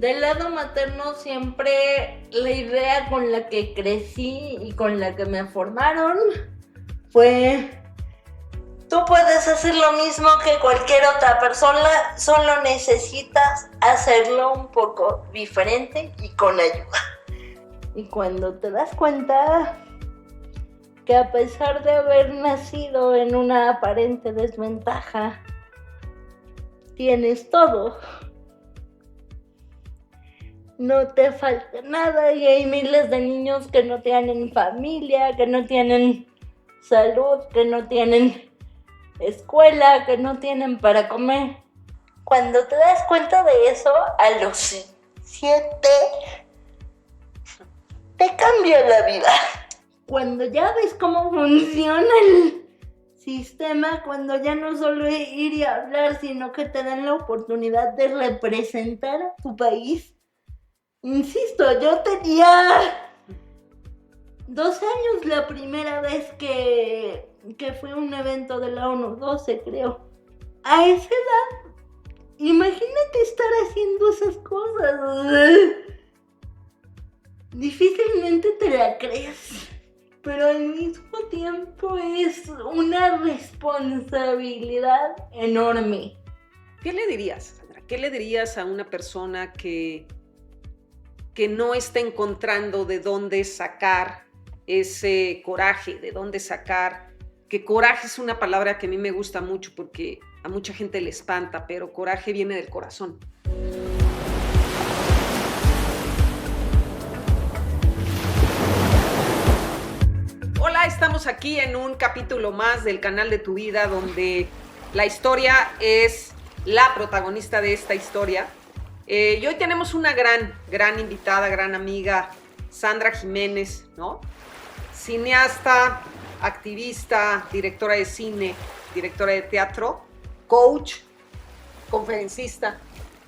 Del lado materno siempre la idea con la que crecí y con la que me formaron fue: tú puedes hacer lo mismo que cualquier otra persona, solo necesitas hacerlo un poco diferente y con ayuda. Y cuando te das cuenta que a pesar de haber nacido en una aparente desventaja, tienes todo, no te falta nada, y hay miles de niños que no tienen familia, que no tienen salud, que no tienen escuela, que no tienen para comer. Cuando te das cuenta de eso, a los 7, te cambia la vida. Cuando ya ves cómo funciona el sistema, cuando ya no solo ir y hablar, sino que te dan la oportunidad de representar a tu país. Insisto, yo tenía 12 años la primera vez que fui a un evento de la ONU, 12 creo. A esa edad, imagínate estar haciendo esas cosas. Difícilmente te la crees, pero al mismo tiempo es una responsabilidad enorme. ¿Qué le dirías, Sandra? ¿Qué le dirías a una persona que no está encontrando de dónde sacar ese coraje, de dónde sacar? Que coraje es una palabra que a mí me gusta mucho porque a mucha gente le espanta, pero coraje viene del corazón. Hola, estamos aquí en un capítulo más del canal de tu vida, donde la historia es la protagonista de esta historia. Y hoy tenemos una gran invitada, gran amiga, Sandra Jiménez, ¿no? Cineasta, activista, directora de cine, directora de teatro, coach, conferencista,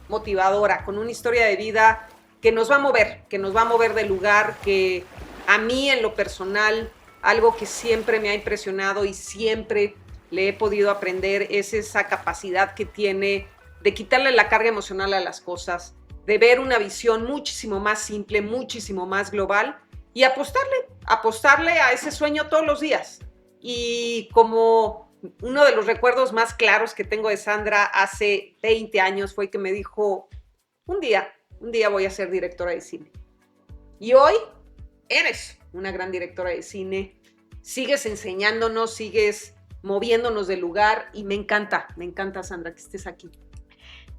motivadora, con una historia de vida que nos va a mover del lugar, que a mí en lo personal, algo que siempre me ha impresionado y siempre le he podido aprender es esa capacidad que tiene de quitarle la carga emocional a las cosas, de ver una visión muchísimo más simple, muchísimo más global y apostarle a ese sueño todos los días. Y como uno de los recuerdos más claros que tengo de Sandra hace 20 años fue que me dijo, un día voy a ser directora de cine. Y hoy eres una gran directora de cine, sigues enseñándonos, sigues moviéndonos del lugar y me encanta, Sandra, que estés aquí.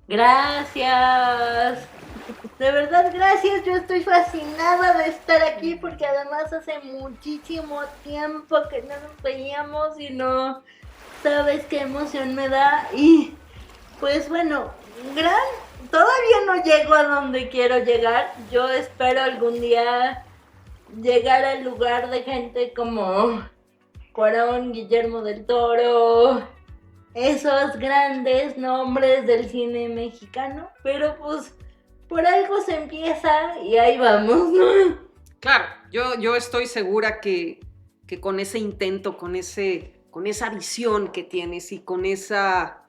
Gracias, de verdad gracias, yo estoy fascinada de estar aquí porque además hace muchísimo tiempo que no nos veíamos y no sabes qué emoción me da. Y pues bueno, todavía no llego a donde quiero llegar, yo espero algún día llegar al lugar de gente como Cuarón, Guillermo del Toro, esos grandes nombres del cine mexicano, pero pues por algo se empieza y ahí vamos, ¿no? Claro, yo estoy segura que con ese intento, con esa visión que tienes y con esa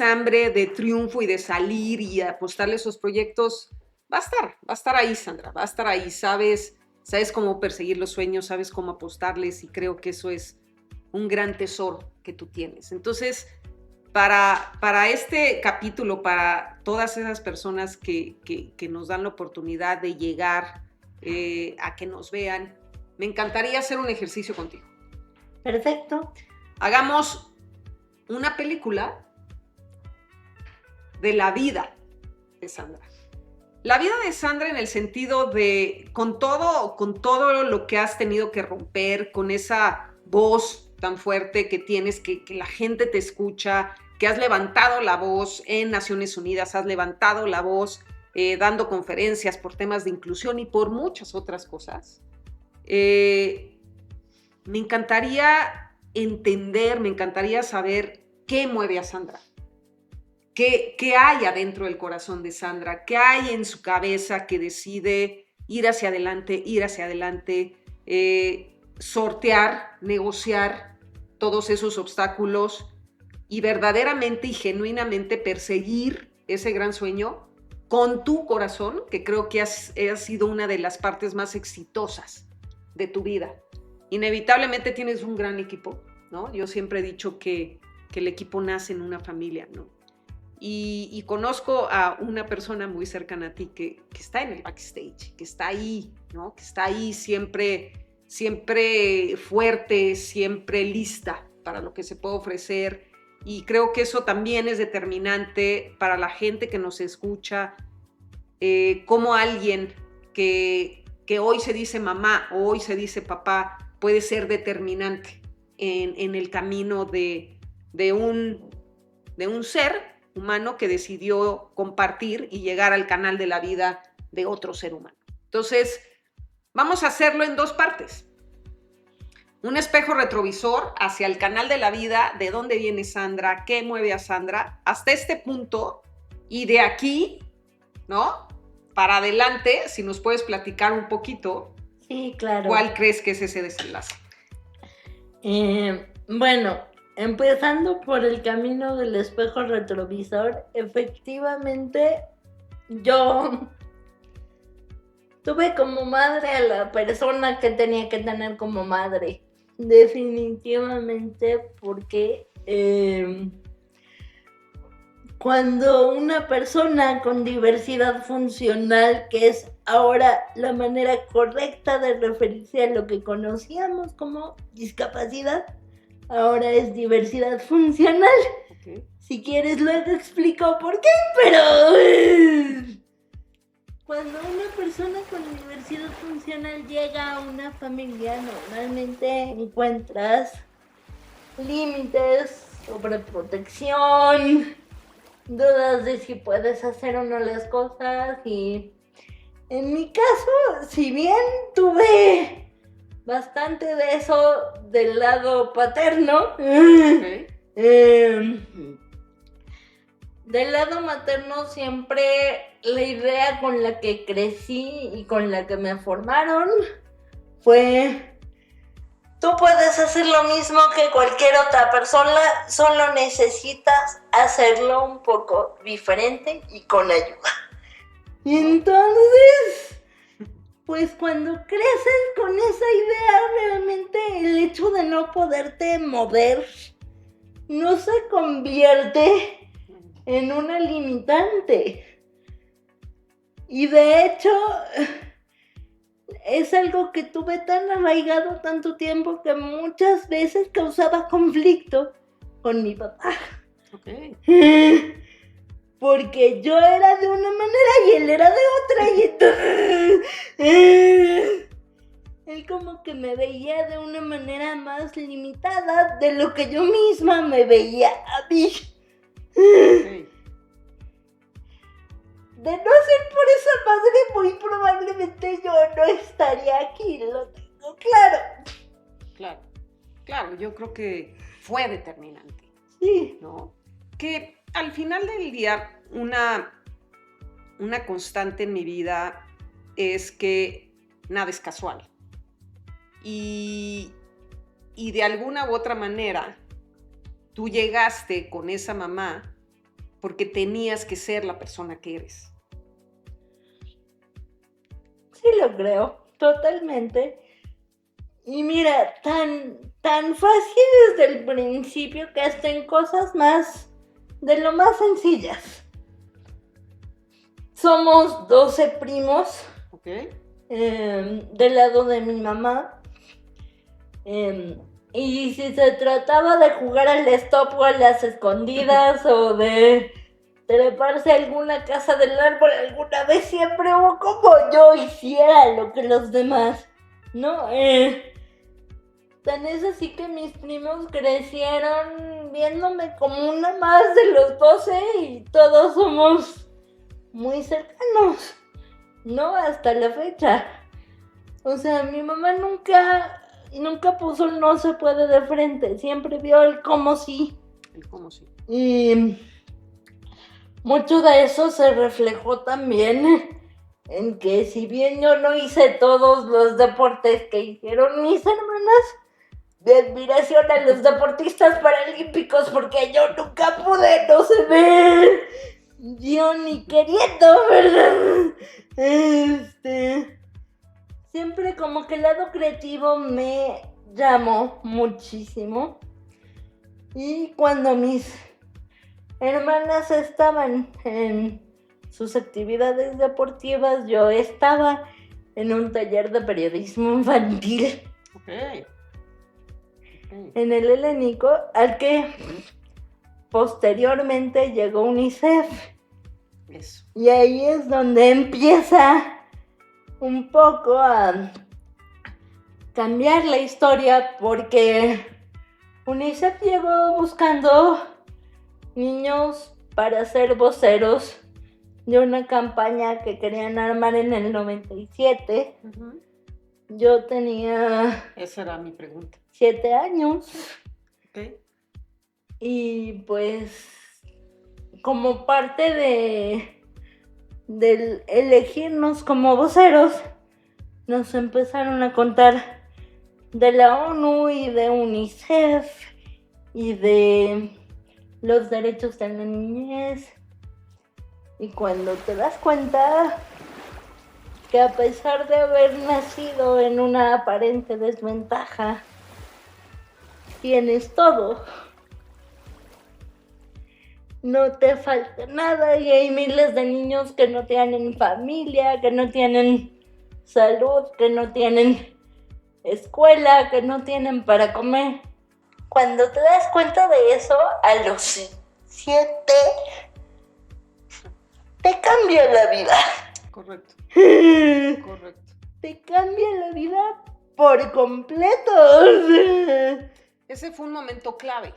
hambre de triunfo y de salir y apostarle a esos proyectos, va a estar ahí, Sandra, va a estar ahí, sabes cómo perseguir los sueños, sabes cómo apostarles y creo que eso es un gran tesoro que tú tienes. Entonces, para este capítulo, para todas esas personas que nos dan la oportunidad de llegar a que nos vean, me encantaría hacer un ejercicio contigo. Perfecto. Hagamos una película de la vida de Sandra. La vida de Sandra en el sentido de, con todo lo que has tenido que romper, con esa voz tan fuerte que tienes, que la gente te escucha, que has levantado la voz en Naciones Unidas, has levantado la voz dando conferencias por temas de inclusión y por muchas otras cosas. Me encantaría entender, me encantaría saber qué mueve a Sandra. ¿Qué hay adentro del corazón de Sandra? ¿Qué hay en su cabeza que decide ir hacia adelante, sortear, negociar todos esos obstáculos y verdaderamente y genuinamente perseguir ese gran sueño con tu corazón, que creo que ha sido una de las partes más exitosas de tu vida. Inevitablemente tienes un gran equipo, ¿no? Yo siempre he dicho que el equipo nace en una familia, ¿no? Y conozco a una persona muy cercana a ti que está en el backstage, que está ahí, ¿no? Que está ahí siempre fuerte, siempre lista para lo que se puede ofrecer. Y creo que eso también es determinante para la gente que nos escucha, como alguien que hoy se dice mamá o hoy se dice papá puede ser determinante en el camino de un ser humano que decidió compartir y llegar al canal de la vida de otro ser humano. Entonces, vamos a hacerlo en 2 partes. Un espejo retrovisor hacia el canal de la vida, de dónde viene Sandra, qué mueve a Sandra, hasta este punto, y de aquí, ¿no? Para adelante, si nos puedes platicar un poquito. Sí, claro. ¿Cuál crees que es ese desenlace? Bueno, empezando por el camino del espejo retrovisor, efectivamente yo tuve como madre a la persona que tenía que tener como madre. Definitivamente, porque cuando una persona con diversidad funcional, que es ahora la manera correcta de referirse a lo que conocíamos como discapacidad, ahora es diversidad funcional. Okay. Si quieres luego explico por qué, pero cuando una persona con diversidad funcional llega a una familia, normalmente encuentras límites, sobreprotección, dudas de si puedes hacer o no las cosas. Y en mi caso, si bien tuve bastante de eso del lado paterno, okay. Del lado materno siempre la idea con la que crecí y con la que me formaron fue: tú puedes hacer lo mismo que cualquier otra persona, solo necesitas hacerlo un poco diferente y con ayuda. Y entonces, pues cuando creces con esa idea, realmente el hecho de no poderte mover no se convierte en una limitante. Y de hecho, es algo que tuve tan arraigado tanto tiempo que muchas veces causaba conflicto con mi papá. Okay. Porque yo era de una manera y él era de otra, y entonces él como que me veía de una manera más limitada de lo que yo misma me veía a mí. Okay. De no ser por esa madre, muy probablemente yo no estaría aquí, lo tengo claro. Claro, yo creo que fue determinante. Sí. ¿No? Que al final del día, una constante en mi vida es que nada es casual. Y de alguna u otra manera, tú llegaste con esa mamá porque tenías que ser la persona que eres. Sí, lo creo, totalmente. Y mira, tan fácil desde el principio que hasta en cosas de lo más sencillas. Somos 12 primos. Okay. Del lado de mi mamá. Y si se trataba de jugar al stop o a las escondidas o de treparse a alguna casa del árbol alguna vez, siempre hubo como yo hiciera lo que los demás, ¿no? Tan es así que mis primos crecieron viéndome como una más de los 12 y todos somos muy cercanos, ¿no? Hasta la fecha. O sea, mi mamá nunca puso el no se puede de frente, siempre vio el cómo sí. El cómo sí. Y mucho de eso se reflejó también en que si bien yo no hice todos los deportes que hicieron mis hermanas, de admiración a los deportistas paralímpicos, porque yo nunca pude, no se ve. yo ni queriendo, ¿verdad? Siempre como que el lado creativo me llamó muchísimo. Y cuando mis hermanas estaban en sus actividades deportivas, yo estaba en un taller de periodismo infantil. Ok. En el Helénico, al que posteriormente llegó UNICEF. Eso. Y ahí es donde empieza un poco a cambiar la historia, porque UNICEF llegó buscando niños para ser voceros de una campaña que querían armar en el 97. Uh-huh. Yo tenía... Esa era mi pregunta. 7 años. Ok. Y pues, como parte del elegirnos como voceros, nos empezaron a contar de la ONU y de UNICEF y de los derechos de la niñez. Y cuando te das cuenta que a pesar de haber nacido en una aparente desventaja, tienes todo, no te falta nada, y hay miles de niños que no tienen familia, que no tienen salud, que no tienen escuela, que no tienen para comer. Cuando te das cuenta de eso, a los 7, te cambia la vida. Correcto. Correcto. Te cambia la vida por completo. Ese fue un momento clave.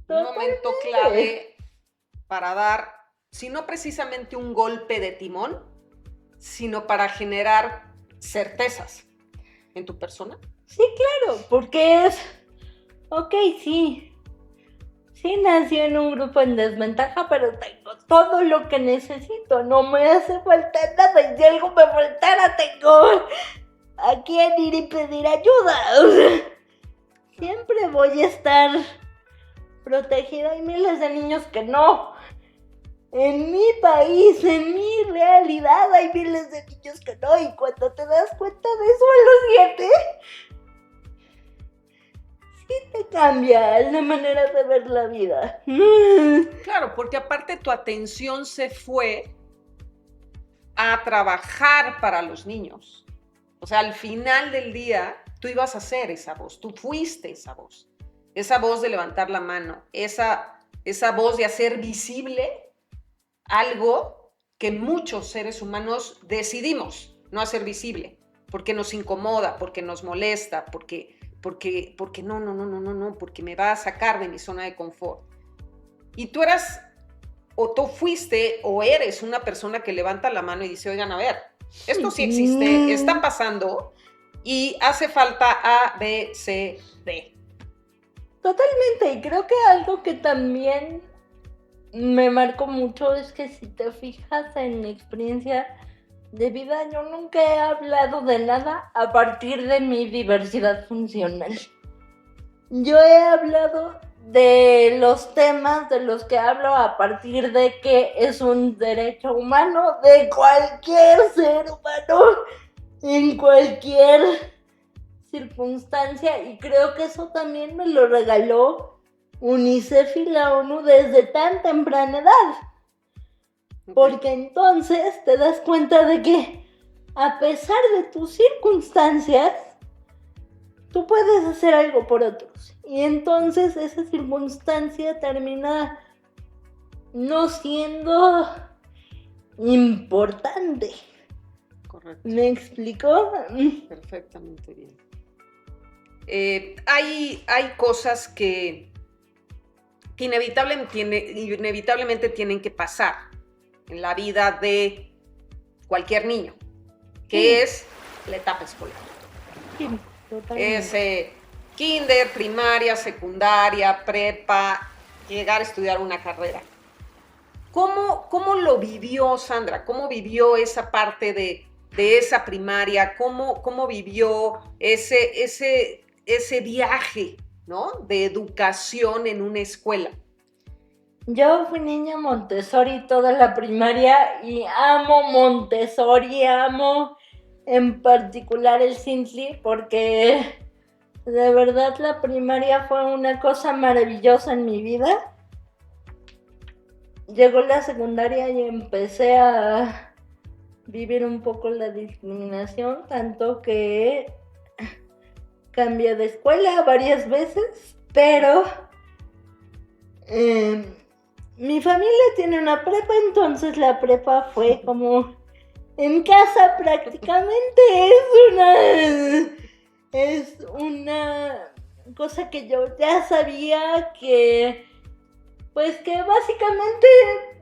Totalmente. Un momento clave para dar, si no precisamente un golpe de timón, sino para generar certezas en tu persona. Sí, claro, porque es... Ok, sí nací en un grupo en desventaja, pero tengo todo lo que necesito, no me hace falta nada, y si algo me faltara, tengo a quién ir y pedir ayuda. O sea, siempre voy a estar protegida. Hay miles de niños que no. En mi país, en mi realidad, hay miles de niños que no, y cuando te das cuenta de eso a los 7, sí te cambia la manera de ver la vida. Claro, porque aparte tu atención se fue a trabajar para los niños. O sea, al final del día, tú ibas a ser esa voz, tú fuiste esa voz de levantar la mano, esa voz de hacer visible algo que muchos seres humanos decidimos no hacer visible, porque nos incomoda, porque nos molesta, porque no, porque me va a sacar de mi zona de confort. Y tú eras, o tú fuiste, o eres una persona que levanta la mano y dice, oigan, a ver, esto sí existe, está pasando, y hace falta A, B, C, D. Totalmente, y creo que algo que también me marcó mucho es que si te fijas en mi experiencia de vida, yo nunca he hablado de nada a partir de mi diversidad funcional. Yo he hablado de los temas de los que hablo a partir de que es un derecho humano de cualquier ser humano, en cualquier circunstancia, y creo que eso también me lo regaló UNICEF y la ONU desde tan temprana edad. Porque entonces te das cuenta de que a pesar de tus circunstancias, tú puedes hacer algo por otros. Y entonces esa circunstancia termina no siendo importante. Correcto. ¿Me explicó? Perfectamente bien. Hay cosas que inevitablemente tienen que pasar en la vida de cualquier niño, que es la etapa escolar. Sí, totalmente. Es kinder, primaria, secundaria, prepa, llegar a estudiar una carrera. ¿Cómo lo vivió Sandra? ¿Cómo vivió esa parte de esa primaria? ¿Cómo vivió ese viaje, ¿no?, de educación en una escuela? Yo fui niña Montessori toda la primaria y amo Montessori, amo en particular el Sintli porque de verdad la primaria fue una cosa maravillosa en mi vida. Llegó la secundaria y empecé a vivir un poco la discriminación, tanto que cambié de escuela varias veces, pero mi familia tiene una prepa, entonces la prepa fue como en casa prácticamente. Es una cosa que yo ya sabía pues que básicamente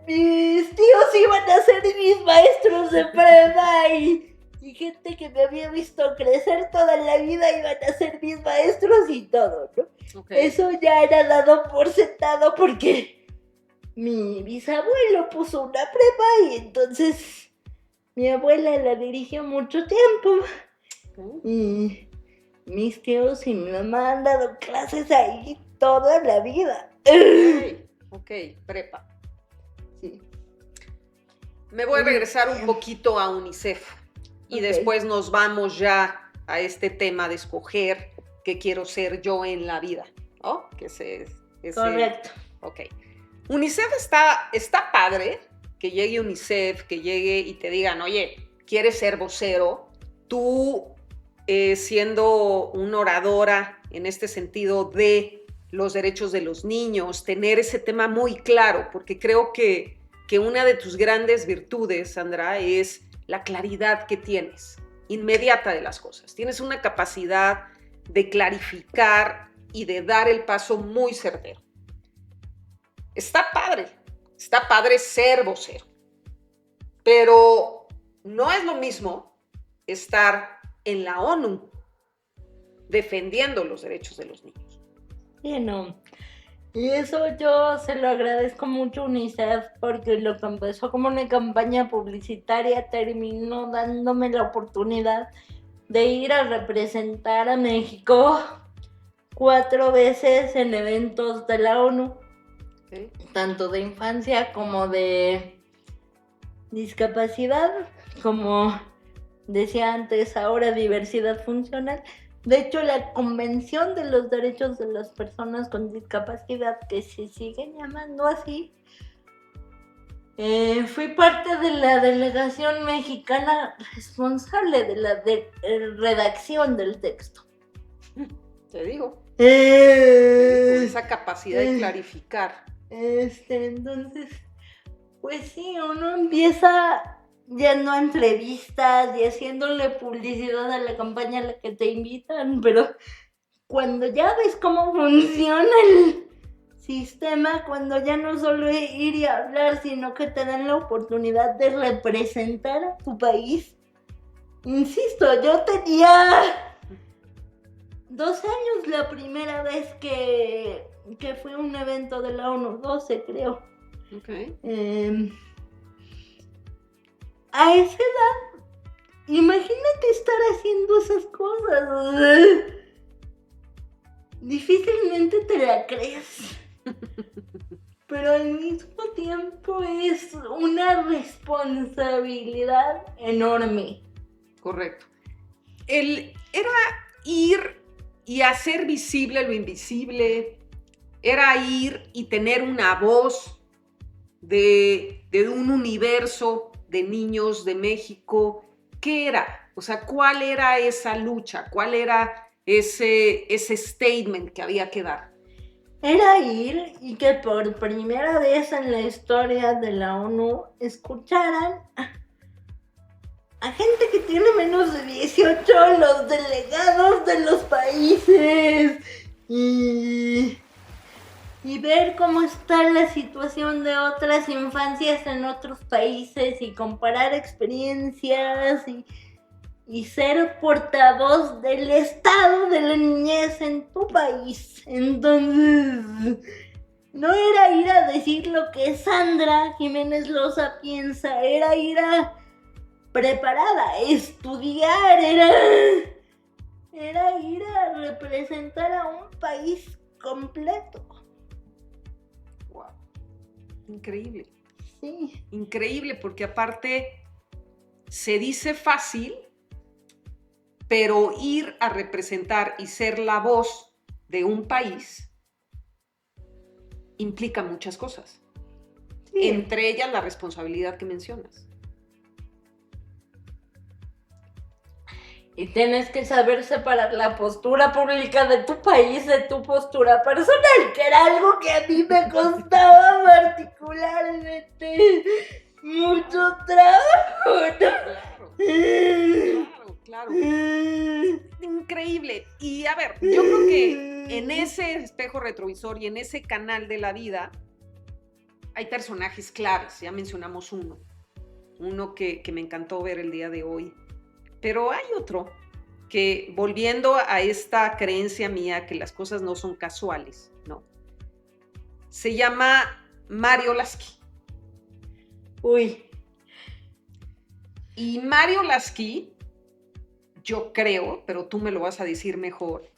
mis tíos iban a ser mis maestros de prepa y gente que me había visto crecer toda la vida iban a ser mis maestros y todo, ¿no? Okay. Eso ya era dado por sentado porque mi bisabuelo puso una prepa y entonces mi abuela la dirigió mucho tiempo. Y mis tíos y mi mamá han dado clases ahí toda la vida. Ok, prepa. Sí. Me voy a regresar un poquito a UNICEF y después nos vamos ya a este tema de escoger qué quiero ser yo en la vida, ¿no? Correcto. Ok. UNICEF está padre que llegue UNICEF, que llegue y te digan, oye, ¿quieres ser vocero? Tú, siendo una oradora en este sentido de los derechos de los niños, tener ese tema muy claro, porque creo que una de tus grandes virtudes, Sandra, es la claridad que tienes, inmediata de las cosas. Tienes una capacidad de clarificar y de dar el paso muy certero. Está padre ser vocero, pero no es lo mismo estar en la ONU defendiendo los derechos de los niños. Sí, no. Y eso yo se lo agradezco mucho a UNICEF porque lo que empezó como una campaña publicitaria terminó dándome la oportunidad de ir a representar a México 4 veces en eventos de la ONU, ¿sí? Tanto de infancia como de discapacidad, como decía antes, ahora diversidad funcional. De hecho, la Convención de los Derechos de las Personas con Discapacidad, que se sigue llamando así, fui parte de la delegación mexicana responsable de la redacción del texto. Te digo. Con esa capacidad de clarificar. Entonces, pues sí, uno empieza yendo a entrevistas y haciéndole publicidad a la campaña a la que te invitan, pero cuando ya ves cómo funciona el sistema, cuando ya no solo es ir y hablar, sino que te dan la oportunidad de representar a tu país. Insisto, yo tenía 12 años la primera vez que fui a un evento de la ONU, 12 creo. Okay. A esa edad, imagínate estar haciendo esas cosas. Difícilmente te la crees. Pero al mismo tiempo es una responsabilidad enorme. Correcto. Era ir y hacer visible lo invisible. Era ir y tener una voz de un universo de niños de México. ¿Qué era? O sea, ¿cuál era esa lucha? ¿Cuál era ese statement que había que dar? Era ir y que por primera vez en la historia de la ONU escucharan a gente que tiene menos de 18, los delegados de los países, y ver cómo está la situación de otras infancias en otros países y comparar experiencias y ser portavoz del estado de la niñez en tu país. Entonces, no era ir a decir lo que Sandra Jiménez Loza piensa, era ir a preparada, estudiar, era ir a representar a un país completo. Increíble. Sí. Increíble, porque aparte se dice fácil, pero ir a representar y ser la voz de un país implica muchas cosas. Sí. Entre ellas la responsabilidad que mencionas. Y tienes que saber separar la postura pública de tu país de tu postura personal, que era algo que a mí me costaba particularmente mucho trabajo, ¿no? Claro. Increíble. Y a ver, yo creo que en ese espejo retrovisor y en ese canal de la vida hay personajes claves. Ya mencionamos uno que me encantó ver el día de hoy. Pero hay otro que, volviendo a esta creencia mía que las cosas no son casuales, ¿no? Se llama Mario Lasky. Uy. Y Mario Lasky, yo creo, pero tú me lo vas a decir mejor,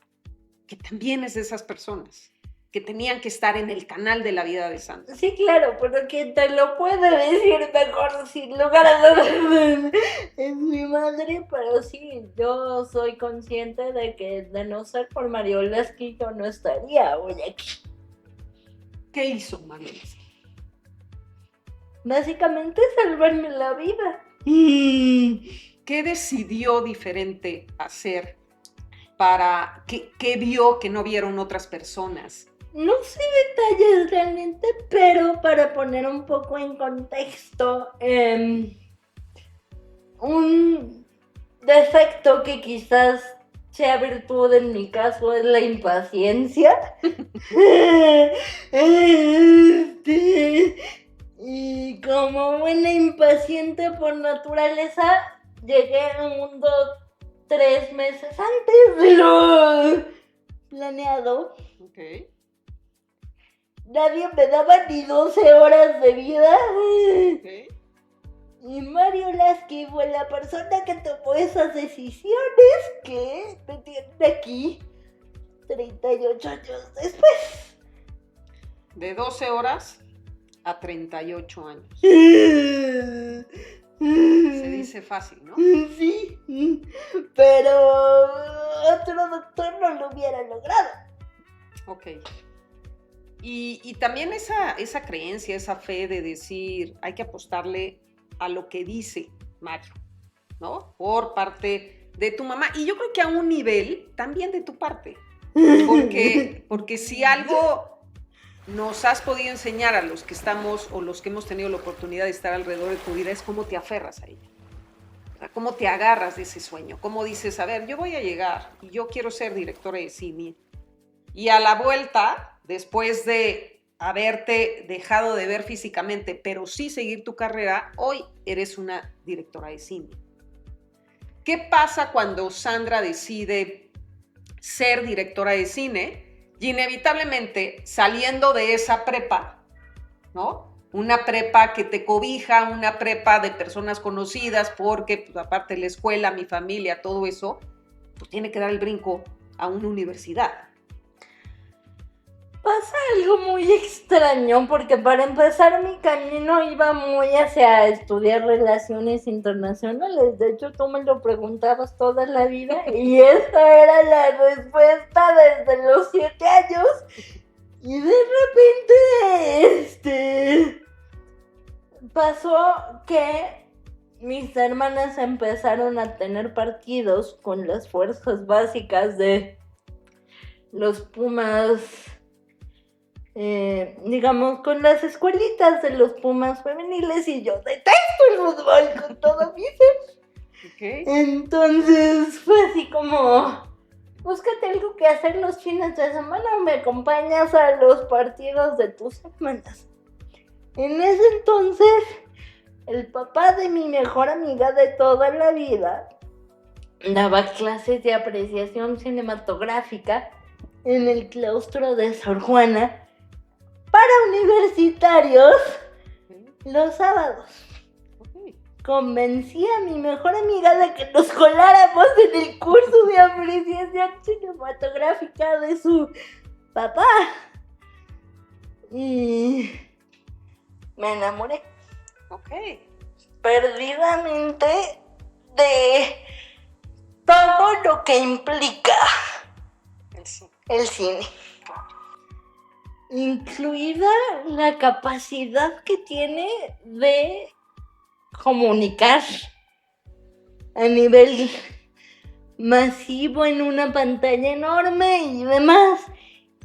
que también es de esas personas que tenían que estar en el canal de la vida de Sandra. Sí, claro, pero quien te lo puede decir mejor, sin lugar a dudas, es mi madre, pero sí, yo soy consciente de que de no ser por Mario Lasky yo no estaría hoy aquí. ¿Qué hizo Mario Lasky? Básicamente salvarme la vida. ¿Qué decidió diferente hacer para qué vio que no vieron otras personas? No sé detalles realmente, pero para poner un poco en contexto, un defecto que quizás sea virtud en mi caso es la impaciencia. Y como buena impaciente por naturaleza, llegué al mundo 3 meses antes de lo planeado. Okay. Nadie me daba ni 12 horas de vida. Okay. Y Mario Lasky fue la persona que tomó esas decisiones que me tienen aquí 38 años después. De 12 horas a 38 años. Se dice fácil, ¿no? Sí, pero otro doctor no lo hubiera logrado. Ok. Y también esa creencia, esa fe de decir, hay que apostarle a lo que dice Mario, ¿no? Por parte de tu mamá. Y yo creo que a un nivel también de tu parte. Porque si algo nos has podido enseñar a los que estamos o los que hemos tenido la oportunidad de estar alrededor de tu vida es cómo te aferras a ella. O sea, cómo te agarras de ese sueño. Cómo dices, a ver, yo voy a llegar y yo quiero ser directora de cine. Y a la vuelta, después de haberte dejado de ver físicamente, pero sí seguir tu carrera, hoy eres una directora de cine. ¿Qué pasa cuando Sandra decide ser directora de cine? Y inevitablemente, saliendo de esa prepa, ¿no? Una prepa que te cobija, una prepa de personas conocidas, porque pues, aparte de la escuela, mi familia, todo eso, pues tiene que dar el brinco a una universidad. Pasa algo muy extraño, porque para empezar mi camino iba muy hacia estudiar relaciones internacionales. De hecho, tú me lo preguntabas toda la vida y esa era la respuesta desde los 7 años. Y de repente, pasó que mis hermanas empezaron a tener partidos con las fuerzas básicas de los Pumas. Digamos, con las escuelitas de los Pumas femeniles y yo detesto el fútbol con todo mi ser. Okay. Entonces fue así como, búscate algo que hacer los fines de semana o me acompañas a los partidos de tus hermanas. En ese entonces, el papá de mi mejor amiga de toda la vida daba clases de apreciación cinematográfica en el claustro de Sor Juana para universitarios los sábados. Convencí a mi mejor amiga de que nos coláramos en el curso de apreciación cinematográfica de su papá. Y me enamoré Ok. perdidamente de todo lo que implica el cine. Incluida la capacidad que tiene de comunicar a nivel masivo en una pantalla enorme y demás.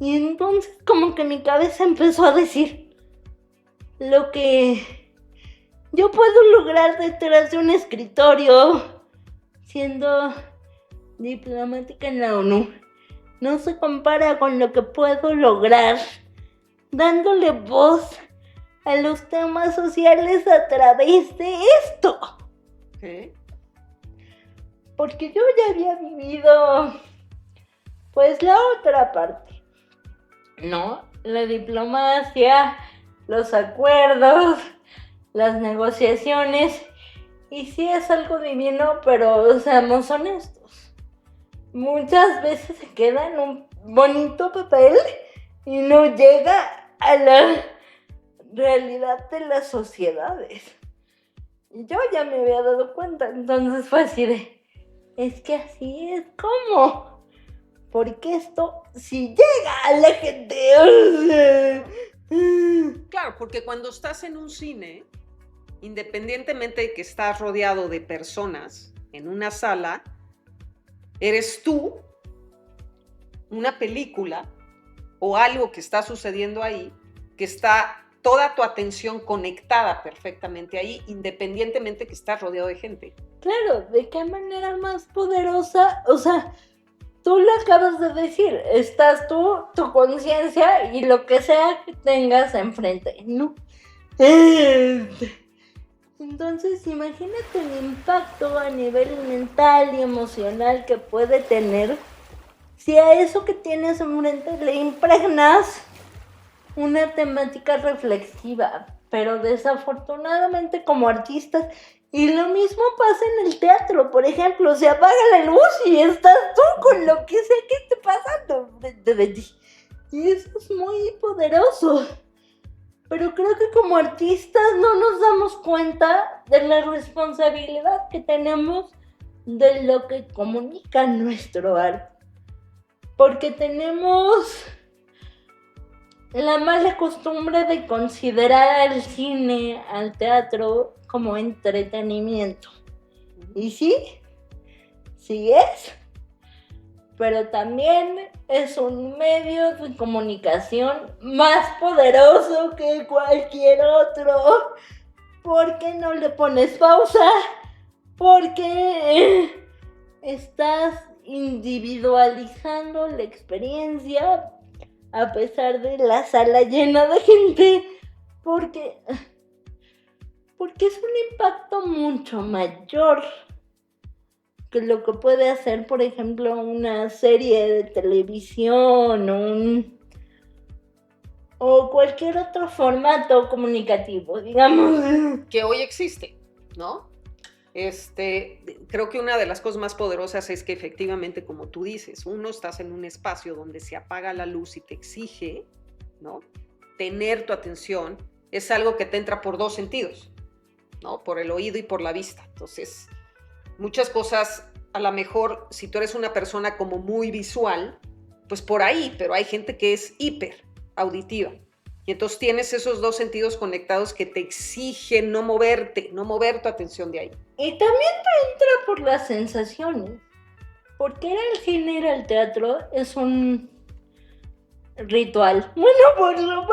Y entonces como que mi cabeza empezó a decir lo que yo puedo lograr detrás de un escritorio siendo diplomática en la ONU no se compara con lo que puedo lograr dándole voz a los temas sociales a través de esto. ¿Qué? Porque yo ya había vivido, pues, la otra parte, ¿no? La diplomacia, los acuerdos, las negociaciones. Y sí es algo divino, pero seamos honestos. Muchas veces se queda en un bonito papel y no llega a la realidad de las sociedades. Yo ya me había dado cuenta, entonces fue así de, es que así es como, porque esto sí llega a la gente. Claro, porque cuando estás en un cine, independientemente de que estás rodeado de personas en una sala, eres tú, una película o algo que está sucediendo ahí, que está toda tu atención conectada perfectamente ahí, independientemente que estás rodeado de gente. Claro, ¿de qué manera más poderosa? O sea, tú lo acabas de decir, estás tú, tu conciencia y lo que sea que tengas enfrente, ¿no? Entonces, imagínate el impacto a nivel mental y emocional que puede tener si a eso que tienes enfrente le impregnas una temática reflexiva, pero desafortunadamente como artistas, y lo mismo pasa en el teatro, por ejemplo, se apaga la luz y estás tú con lo que sea que esté pasando frente de ti, y eso es muy poderoso, pero creo que como artistas no nos damos cuenta de la responsabilidad que tenemos de lo que comunica nuestro arte, porque tenemos la mala costumbre de considerar al cine, al teatro, como entretenimiento. Y sí es, pero también es un medio de comunicación más poderoso que cualquier otro. Porque no le pones pausa, porque estás individualizando la experiencia a pesar de la sala llena de gente, porque es un impacto mucho mayor que lo que puede hacer, por ejemplo, una serie de televisión o cualquier otro formato comunicativo, digamos. Que hoy existe, ¿no? Creo que una de las cosas más poderosas es que efectivamente, como tú dices, uno estás en un espacio donde se apaga la luz y te exige, ¿no? Tener tu atención es algo que te entra por dos sentidos, ¿no? Por el oído y por la vista. Entonces, muchas cosas, a lo mejor, si tú eres una persona como muy visual, pues por ahí, pero hay gente que es hiper auditiva. Y entonces tienes esos dos sentidos conectados que te exigen no mover tu atención de ahí. Y también te entra por las sensaciones. Porque ir al cine, ir al teatro es un ritual. Bueno, por lo menos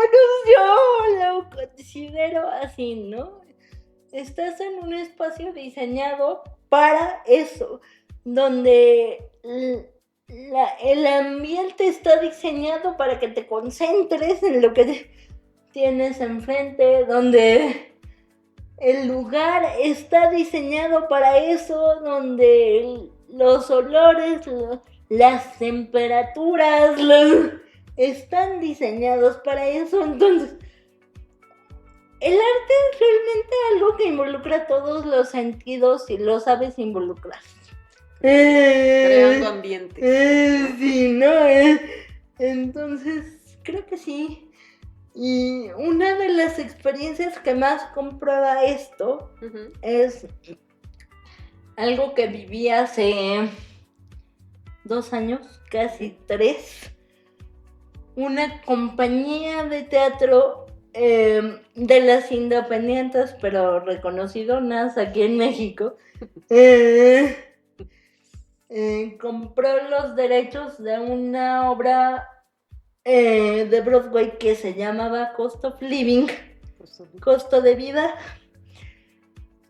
yo lo considero así, ¿no? Estás en un espacio diseñado para eso, donde el ambiente está diseñado para que te concentres en lo que tienes enfrente, donde el lugar está diseñado para eso, donde los olores, las temperaturas están diseñados para eso. Entonces, el arte es realmente algo que involucra todos los sentidos y lo sabes involucrar. Creando ambientes. Sí, ¿no? Entonces, creo que sí. Y una de las experiencias que más comprueba esto es algo que viví hace 2 años, casi 3. Una compañía de teatro de las independientes, pero reconocidonas aquí en México, compró los derechos de una obra de Broadway que se llamaba Cost of Living, costo de vida.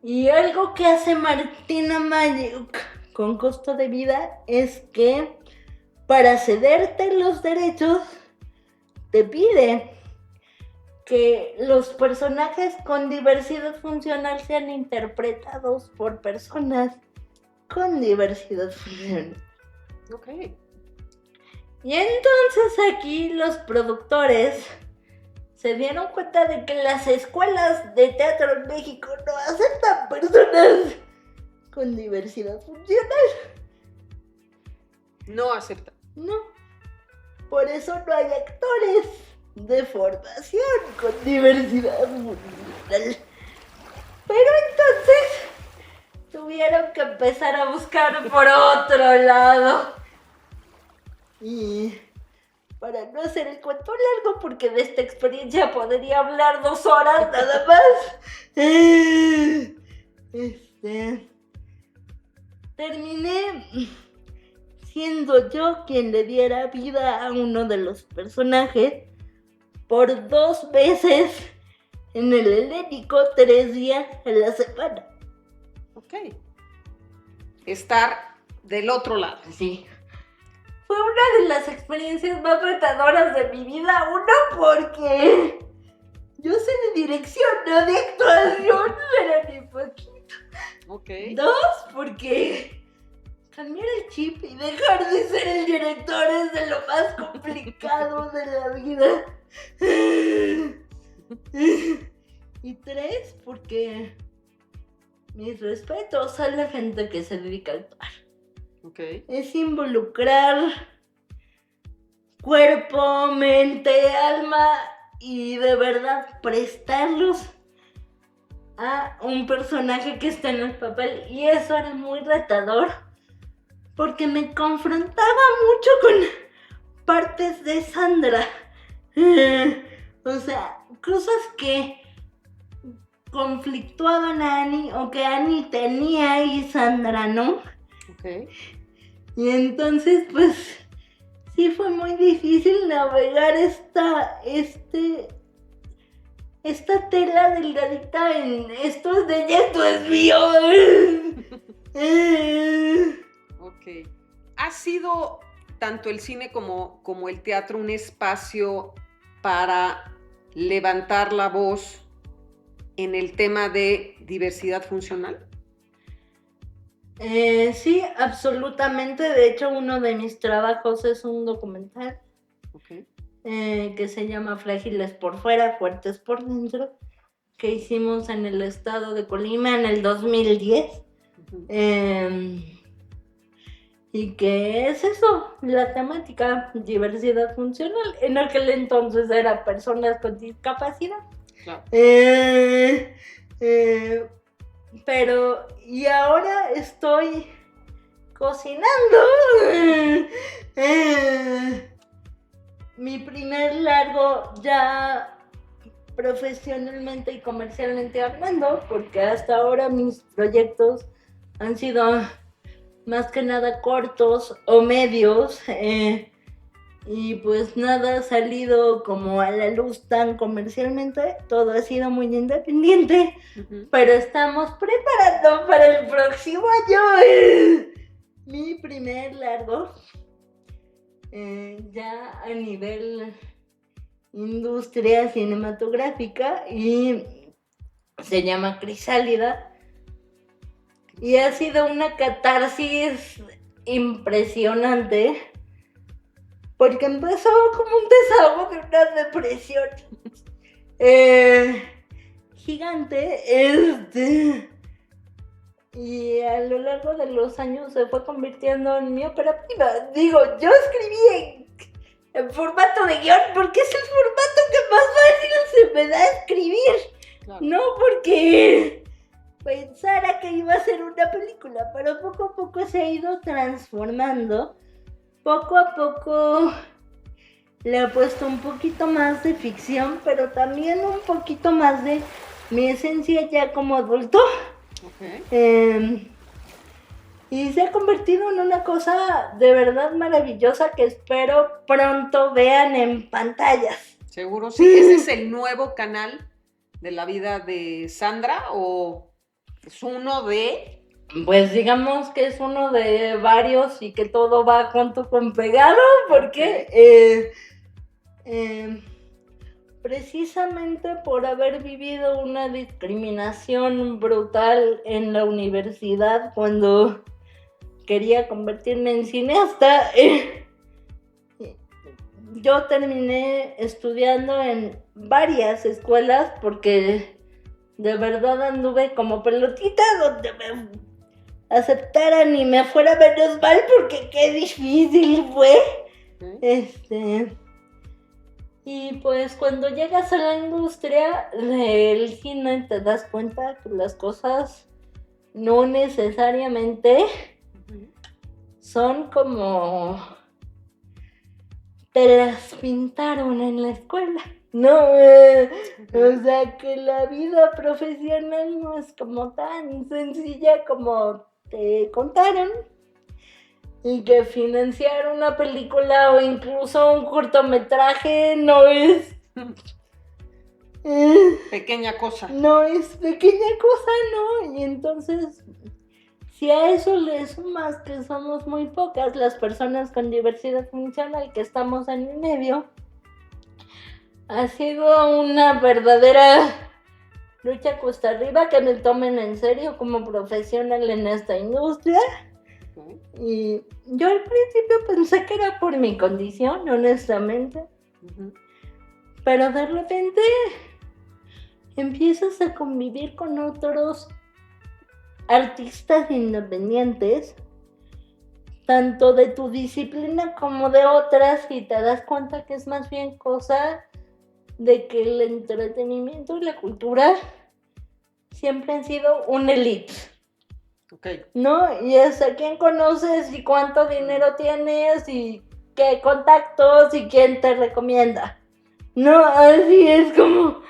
Y algo que hace Martina Mayuk con Costo de Vida es que para cederte los derechos te pide que los personajes con diversidad funcional sean interpretados por personas con diversidad funcional. Ok. Y entonces aquí los productores se dieron cuenta de que las escuelas de teatro en México no aceptan personas con diversidad funcional. No aceptan. No. Por eso no hay actores de formación con diversidad funcional. Pero entonces tuvieron que empezar a buscar por otro lado. Y para no hacer el cuento largo, porque de esta experiencia podría hablar 2 horas nada más, terminé siendo yo quien le diera vida a uno de los personajes por 2 veces en el helénico, 3 días a la semana. Ok. Estar del otro lado. Sí. Fue una de las experiencias más retadoras de mi vida. 1, porque yo sé de dirección, no de actuación, pero ni poquito. Ok. 2, porque cambiar el chip y dejar de ser el director es de lo más complicado de la vida. Y 3, porque mis respetos a la gente que se dedica a actuar. Okay. Es involucrar cuerpo, mente, alma y de verdad prestarlos a un personaje que está en el papel. Y eso era muy retador porque me confrontaba mucho con partes de Sandra. O sea, cosas que conflictuaban a Annie o que Annie tenía y Sandra no. Okay. Y entonces, pues, sí fue muy difícil navegar esta tela delgadita en esto es de ella, esto es mío. Ok. ¿Ha sido tanto el cine como el teatro un espacio para levantar la voz en el tema de diversidad funcional? Sí, absolutamente. De hecho, uno de mis trabajos es un documental que se llama Frágiles por fuera, fuertes por dentro, que hicimos en el estado de Colima en el 2010. Y que es eso, la temática diversidad funcional. En aquel entonces era personas con discapacidad. Claro. Pero, y ahora estoy cocinando mi primer largo ya profesionalmente y comercialmente hablando, porque hasta ahora mis proyectos han sido más que nada cortos o medios, y pues nada ha salido como a la luz tan comercialmente, todo ha sido muy independiente, pero estamos preparando para el próximo año mi primer largo, ya a nivel industria cinematográfica, y se llama Crisálida. Y ha sido una catarsis impresionante, porque empezó como un desahogo de una depresión gigante, y a lo largo de los años se fue convirtiendo en mi ópera prima. Digo, yo escribí en formato de guión, porque es el formato que más fácil se me da a escribir. Claro. No porque pensara que iba a ser una película, pero poco a poco se ha ido transformando. Poco a poco le he puesto un poquito más de ficción, pero también un poquito más de mi esencia ya como adulto. Okay. Y se ha convertido en una cosa de verdad maravillosa que espero pronto vean en pantallas. Seguro, sí. ¿Ese es el nuevo canal de la vida de Sandra o es uno de...? Pues digamos que es uno de varios y que todo va junto con pegado, porque precisamente por haber vivido una discriminación brutal en la universidad cuando quería convertirme en cineasta, yo terminé estudiando en varias escuelas porque de verdad anduve como pelotita donde me aceptaran y me fuera menos mal porque qué difícil fue. Y pues cuando llegas a la industria del cine te das cuenta que las cosas no necesariamente son como te las pintaron en la escuela. No, o sea que la vida profesional no es como tan sencilla como te contaron. Y que financiar una película o incluso un cortometraje no es... pequeña cosa. No es pequeña cosa, ¿no? Y entonces, si a eso le sumas que somos muy pocas las personas con diversidad funcional que estamos en el medio, ha sido una verdadera lucha cuesta arriba que me tomen en serio como profesional en esta industria. Y yo al principio pensé que era por mi condición, honestamente. Pero de repente empiezas a convivir con otros artistas independientes, tanto de tu disciplina como de otras, y te das cuenta que es más bien cosa de que el entretenimiento y la cultura siempre han sido una elite. Okay. ¿No? Y es a quién conoces y cuánto dinero tienes y qué contactos y quién te recomienda. No, así es como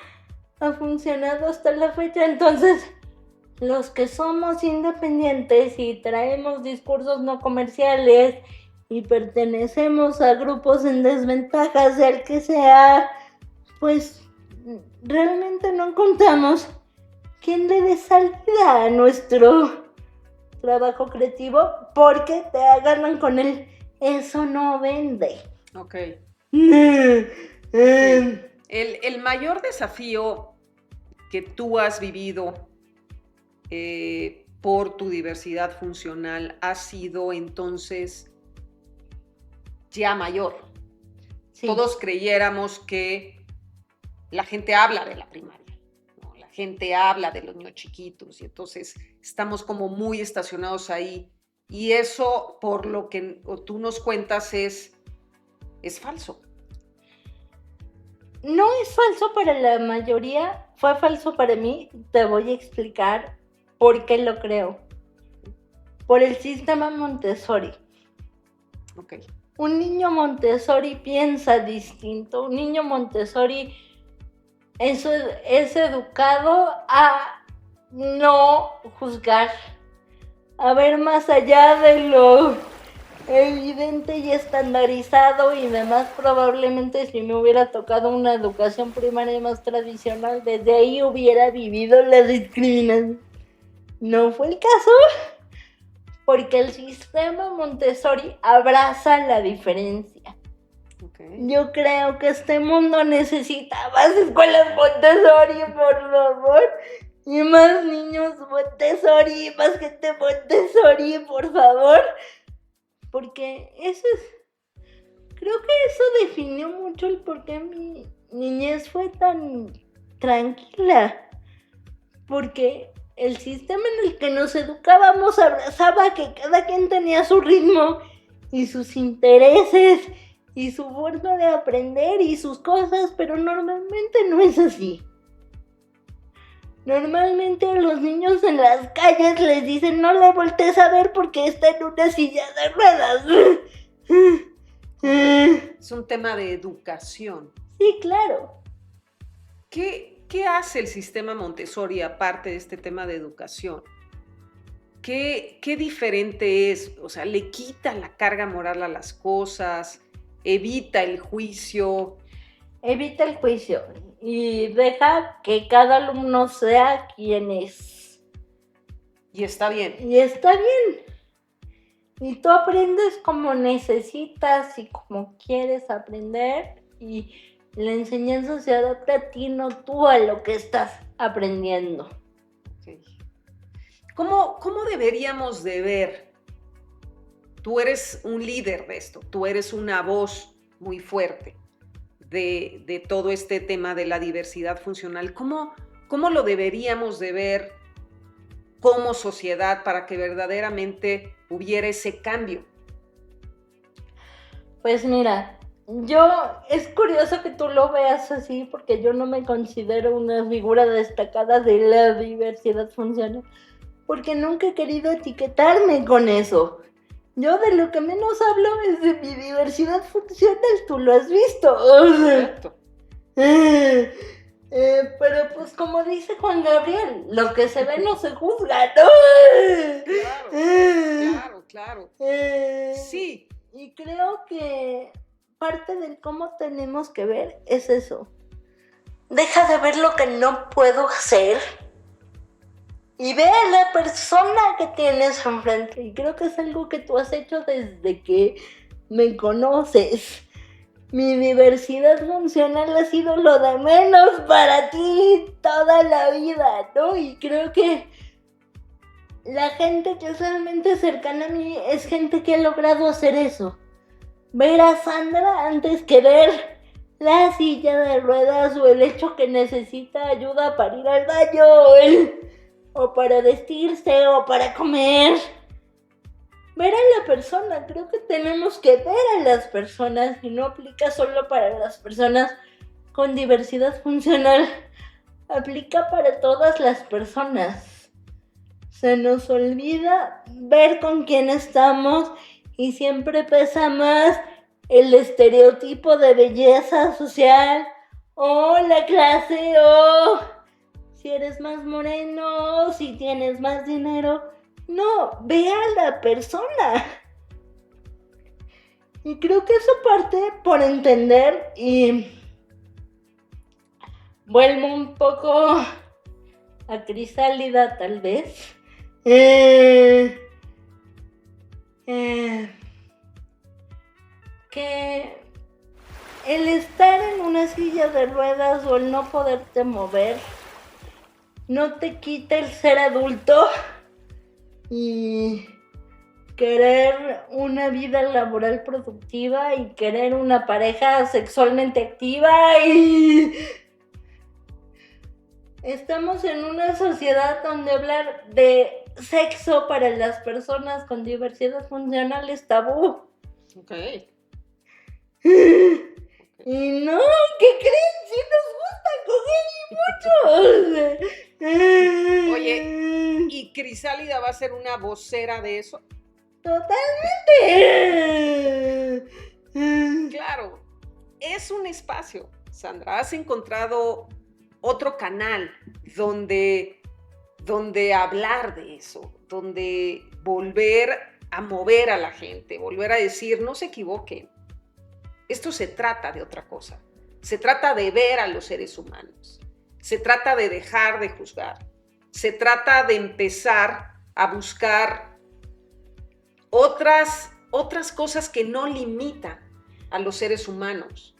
ha funcionado hasta la fecha. Entonces, los que somos independientes y traemos discursos no comerciales y pertenecemos a grupos en desventaja, sea el que sea, pues realmente no encontramos quién le dé salida a nuestro trabajo creativo porque te agarran con el eso no vende. Ok. El mayor desafío que tú has vivido por tu diversidad funcional ha sido entonces ya mayor. Sí. Todos creyéramos que la gente habla de la primaria. Gente habla de los niños chiquitos y entonces estamos como muy estacionados ahí y eso por lo que tú nos cuentas es falso. No es falso para la mayoría, fue falso para mí. Te voy a explicar por qué lo creo. Por el sistema Montessori. Okay. Un niño Montessori piensa distinto, un niño Montessori es educado a no juzgar, a ver más allá de lo evidente y estandarizado y demás. Probablemente si me hubiera tocado una educación primaria más tradicional, desde ahí hubiera vivido la discriminación. No fue el caso, porque el sistema Montessori abraza la diferencia. Okay. Yo creo que este mundo necesita más escuelas Montessori, por favor, y más niños Montessori, más gente Montessori, por favor, porque creo que eso definió mucho el por qué mi niñez fue tan tranquila, porque el sistema en el que nos educábamos abrazaba que cada quien tenía su ritmo y sus intereses y su forma de aprender y sus cosas, pero normalmente no es así. Normalmente a los niños en las calles les dicen no le voltees a ver porque está en una silla de ruedas. Es un tema de educación. Sí, claro. ¿Qué hace el sistema Montessori aparte de este tema de educación? ¿Qué diferente es? O sea, le quita la carga moral a las cosas, evita el juicio. Evita el juicio y deja que cada alumno sea quien es. Y está bien. Y está bien. Y tú aprendes como necesitas y como quieres aprender y la enseñanza se adapta a ti, no tú a lo que estás aprendiendo. Okay. ¿Cómo deberíamos de ver? Tú eres un líder de esto, tú eres una voz muy fuerte de todo este tema de la diversidad funcional. ¿Cómo lo deberíamos de ver como sociedad para que verdaderamente hubiera ese cambio? Pues mira, es curioso que tú lo veas así porque yo no me considero una figura destacada de la diversidad funcional porque nunca he querido etiquetarme con eso. Yo de lo que menos hablo es de mi diversidad funcional, tú lo has visto. Correcto. Pero pues como dice Juan Gabriel, lo que se ve no se juzga, ¿no? Claro. Sí. Y creo que parte de cómo tenemos que ver es eso. Deja de ver lo que no puedo hacer y ve a la persona que tienes enfrente. Y creo que es algo que tú has hecho desde que me conoces. Mi diversidad funcional ha sido lo de menos para ti toda la vida, ¿no? Y creo que la gente que es realmente cercana a mí es gente que ha logrado hacer eso. Ver a Sandra antes que ver la silla de ruedas o el hecho que necesita ayuda para ir al baño o para vestirse o para comer. Ver a la persona, creo que tenemos que ver a las personas y no aplica solo para las personas con diversidad funcional, aplica para todas las personas. Se nos olvida ver con quién estamos y siempre pesa más el estereotipo de belleza social o la clase o si eres más moreno, si tienes más dinero. No, ve a la persona. Y creo que eso parte por entender y vuelvo un poco a Crisálida tal vez. Que el estar en una silla de ruedas o el no poderte mover no te quita el ser adulto y querer una vida laboral productiva y querer una pareja sexualmente activa y estamos en una sociedad donde hablar de sexo para las personas con diversidad funcional es tabú. Ok. Y no, ¿qué creen? Sí nos gusta coger y mucho. Oye, ¿y Crisálida va a ser una vocera de eso? Totalmente. Claro, es un espacio, Sandra. Has encontrado otro canal donde hablar de eso, donde volver a mover a la gente, volver a decir, no se equivoquen. Esto se trata de otra cosa. Se trata de ver a los seres humanos. Se trata de dejar de juzgar. Se trata de empezar a buscar otras cosas que no limitan a los seres humanos.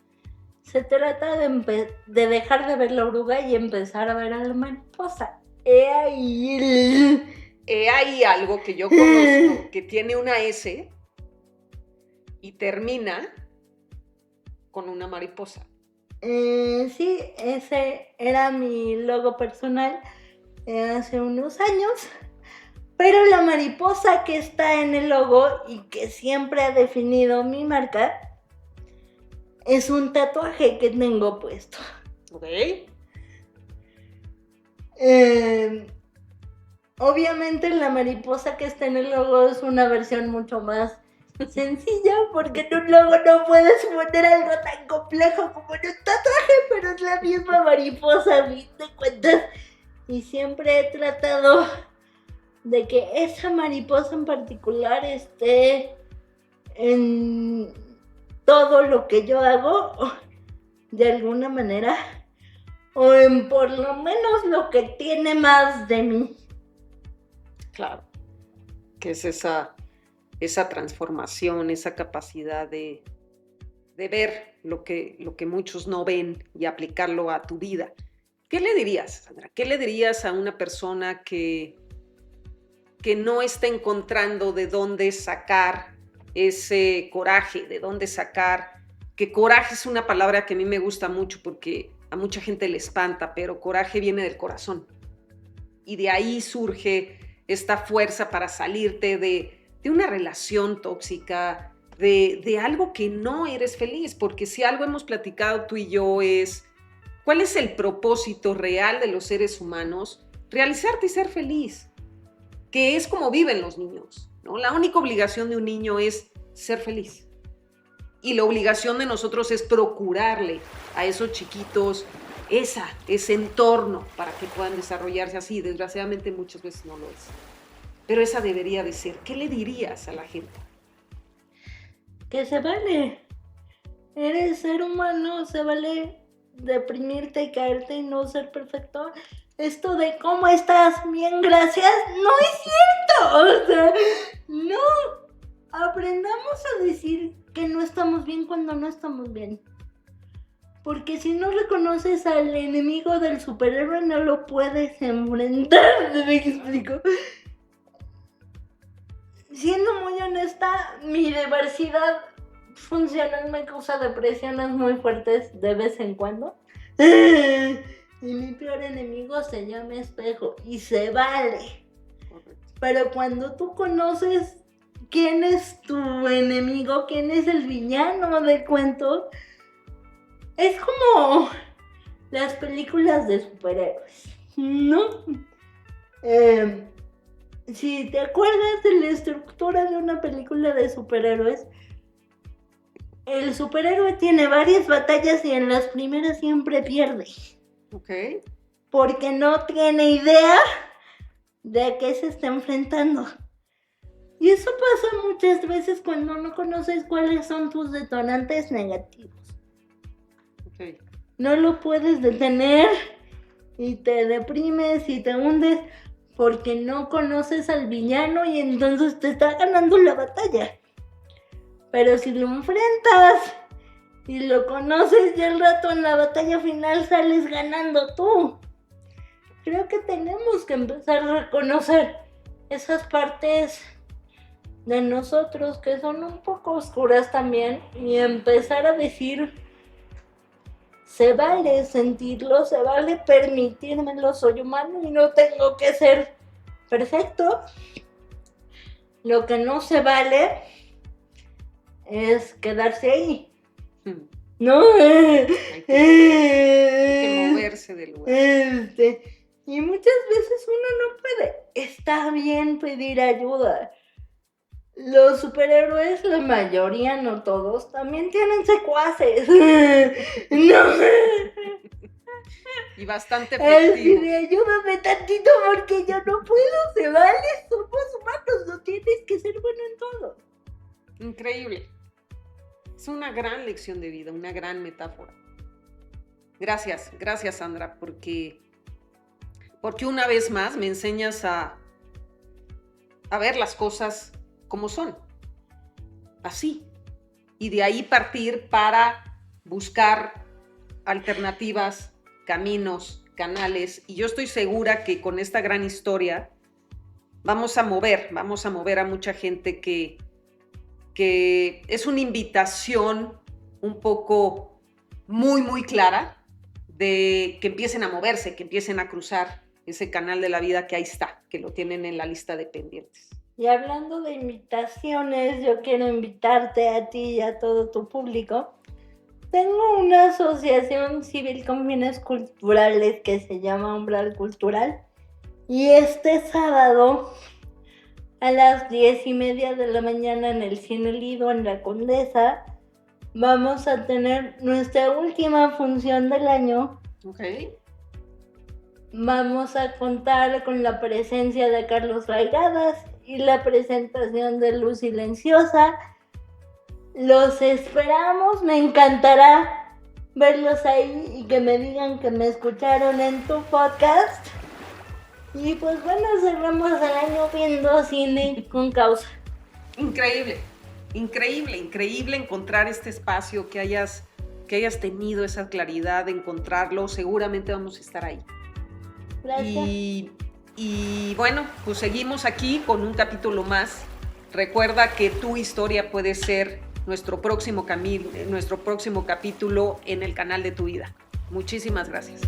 Se trata de dejar de ver la oruga y empezar a ver a la mariposa. Hay algo que yo conozco que tiene una S y termina con una mariposa. Sí, ese era mi logo personal hace unos años, pero la mariposa que está en el logo y que siempre ha definido mi marca es un tatuaje que tengo puesto. Ok. Obviamente la mariposa que está en el logo es una versión mucho más sencilla, porque en un logo no puedes poner algo tan complejo como en un tatuaje, pero es la misma mariposa a fin de cuentas. Y siempre he tratado de que esa mariposa en particular esté en todo lo que yo hago, de alguna manera, o en por lo menos lo que tiene más de mí. Claro, que es esa transformación, esa capacidad de ver lo que muchos no ven y aplicarlo a tu vida. ¿Qué le dirías, Sandra? ¿Qué le dirías a una persona que no está encontrando de dónde sacar ese coraje, de dónde sacar? Que coraje es una palabra que a mí me gusta mucho porque a mucha gente le espanta, pero coraje viene del corazón. Y de ahí surge esta fuerza para salirte de una relación tóxica, de algo que no eres feliz, porque si algo hemos platicado tú y yo es, ¿cuál es el propósito real de los seres humanos? Realizarte y ser feliz, que es como viven los niños, ¿no? La única obligación de un niño es ser feliz. Y la obligación de nosotros es procurarle a esos chiquitos ese entorno para que puedan desarrollarse así. Desgraciadamente muchas veces no lo es. Pero esa debería de ser. ¿Qué le dirías a la gente? Que se vale. Eres ser humano, se vale deprimirte y caerte y no ser perfecto. Esto de ¿cómo estás? Bien, gracias. No es cierto. O sea, no. Aprendamos a decir que no estamos bien cuando no estamos bien. Porque si no reconoces al enemigo del superhéroe, no lo puedes enfrentar. ¿Me explico? Siendo muy honesta, mi diversidad funcional me causa depresiones muy fuertes de vez en cuando. Y mi peor enemigo se llama espejo. Y se vale. Pero cuando tú conoces quién es tu enemigo, quién es el villano del cuento, es como las películas de superhéroes, ¿no? Si te acuerdas de la estructura de una película de superhéroes, el superhéroe tiene varias batallas y en las primeras siempre pierde. Ok. Porque no tiene idea de a qué se está enfrentando. Y eso pasa muchas veces cuando no conoces cuáles son tus detonantes negativos. Okay. No lo puedes detener y te deprimes y te hundes porque no conoces al villano y entonces te está ganando la batalla. Pero si lo enfrentas y lo conoces y al rato en la batalla final sales ganando tú. Creo que tenemos que empezar a reconocer esas partes de nosotros que son un poco oscuras también y empezar a decir, se vale sentirlo, se vale permitírmelo, soy humano y no tengo que ser perfecto. Lo que no se vale es quedarse ahí. ¿No? Hay que moverse del lugar. Y muchas veces uno no puede. Está bien pedir ayuda. Los superhéroes, la mayoría, no todos, también tienen secuaces. No. Y bastante efectivos. Ayúdame tantito porque yo no puedo, se vale, somos humanos, no tienes que ser bueno en todo. Increíble. Es una gran lección de vida, una gran metáfora. Gracias Sandra, porque una vez más me enseñas a ver las cosas como son, así, y de ahí partir para buscar alternativas, caminos, canales, y yo estoy segura que con esta gran historia vamos a mover a mucha gente que es una invitación un poco muy, muy clara de que empiecen a moverse, que empiecen a cruzar ese canal de la vida que ahí está, que lo tienen en la lista de pendientes. Y hablando de invitaciones, yo quiero invitarte a ti y a todo tu público Tengo una asociación civil con fines culturales que se llama Umbral Cultural. Y este sábado, a las 10:30 de la mañana en el Cine Lido, en La Condesa, vamos a tener nuestra última función del año. Ok. Vamos a contar con la presencia de Carlos Raigadas y la presentación de Luz Silenciosa. Los esperamos, me encantará verlos ahí y que me digan que me escucharon en tu podcast. Y pues bueno, cerramos el año viendo cine con causa. Increíble, increíble, increíble encontrar este espacio, que hayas tenido esa claridad de encontrarlo. Seguramente vamos a estar ahí. Gracias. Y bueno, pues seguimos aquí con un capítulo más. Recuerda que tu historia puede ser nuestro próximo capítulo en el canal de tu vida. Muchísimas gracias.